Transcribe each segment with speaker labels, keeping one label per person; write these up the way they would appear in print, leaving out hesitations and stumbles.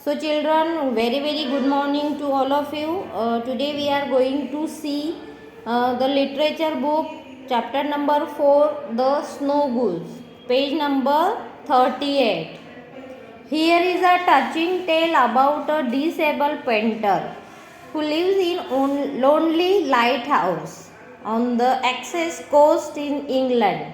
Speaker 1: So children, very good morning to all of you. Today we are going to see the literature book chapter number 4, The Snow Goose, page number 38. Here is a touching tale about a disabled painter who lives in a lonely lighthouse on the Essex coast in England.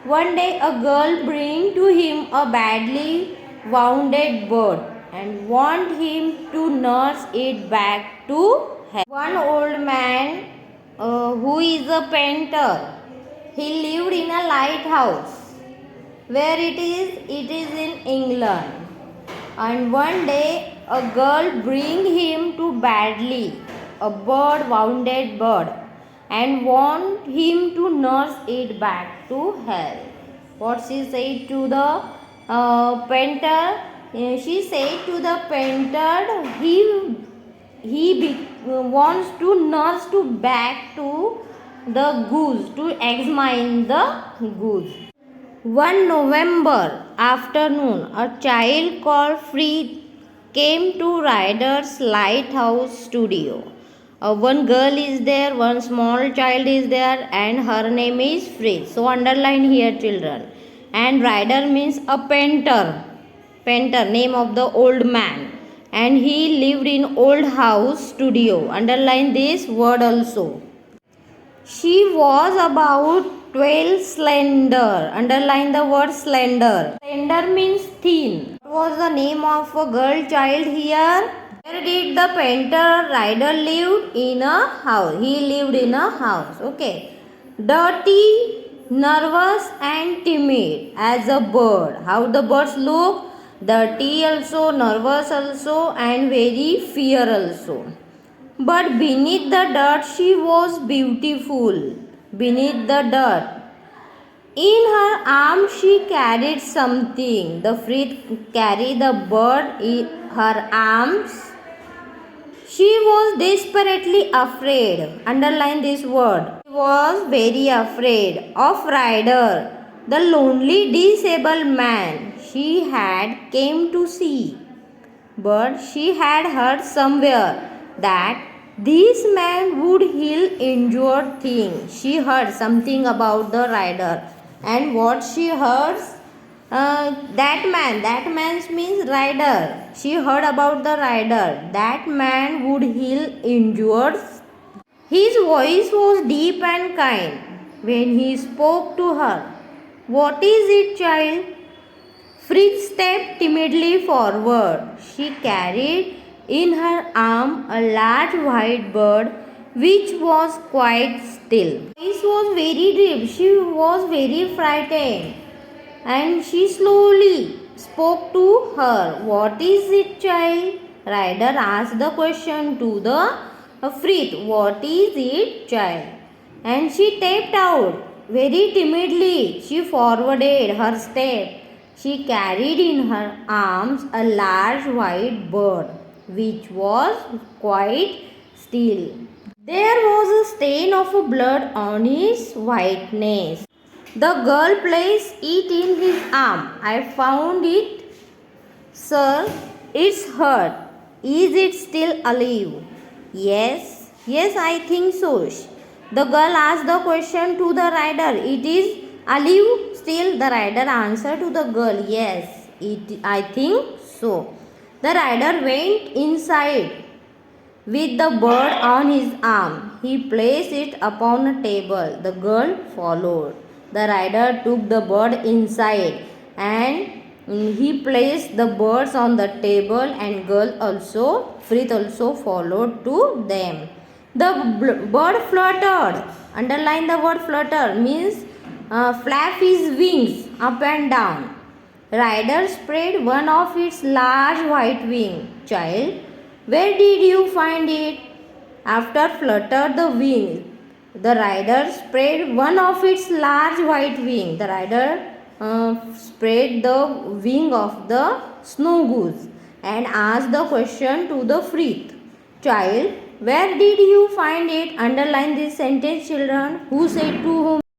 Speaker 1: One day a girl bring to him a badly wounded bird and want him to nurse it back to health. One old man who is a painter, he lived in a lighthouse. Where it is in England. And one day a girl bring him to badly a wounded bird and want him to nurse it back to health. What she said to the painter? She said to the painter he wants to nurse to back to the goose, to examine the goose. One November afternoon, a child called Fritz came to Ryder's lighthouse studio. One girl is there, one small child is there, and her name is Fritz. So underline here, children. And Ryder means a painter. Painter, name of the old man. And he lived in old house studio. Underline this word also. She was about 12 slender. Underline the word slender. Slender means thin. What was the name of a girl child here? Where did the painter Ryder live? In a house. He lived in a house. Okay. Dirty, nervous and timid as a bird. How the birds look? Dirty also, nervous also and very fear also. But beneath the dirt she was beautiful. Beneath the dirt. In her arms she carried something. The Fritz carried the bird in her arms. She was desperately afraid. Underline this word. She was very afraid of Ryder, the lonely disabled man she had came to see. But she had heard somewhere that this man would heal injured things. She heard something about the Ryder. And what she heard? That man means Ryder. She heard about the Ryder. That man would heal injured. His voice was deep and kind when he spoke to her. What is it, child? Fritz stepped timidly forward. She carried in her arm a large white bird which was quite still. This was very deep. She was very frightened and she slowly spoke to her. What is it, child? Ryder asked the question to the Fritz. What is it, child? And she tapped out very timidly. She forwarded her step. She carried in her arms a large white bird which was quite still. There was a stain of blood on his whiteness. The girl placed it in his arm. I found it, sir. It's hurt. Is it still alive? Yes, I think so. The girl asked the question to the Ryder. It is alive still? The Ryder answered to the girl. Yes, I think so. The Ryder went inside with the bird on his arm. He placed it upon a table. The girl followed. The Ryder took the bird inside and he placed the birds on the table and Fritz also followed to them. The bird fluttered. Underline the word flutter means flap his wings up and down. Ryder spread one of its large white wing. Child, where did you find it? After fluttered the wing, the Ryder spread one of its large white wing. The Ryder spread the wing of the snow goose and asked the question to the Fritz. Child, where did you find it? Underline this sentence, children. Who said to whom?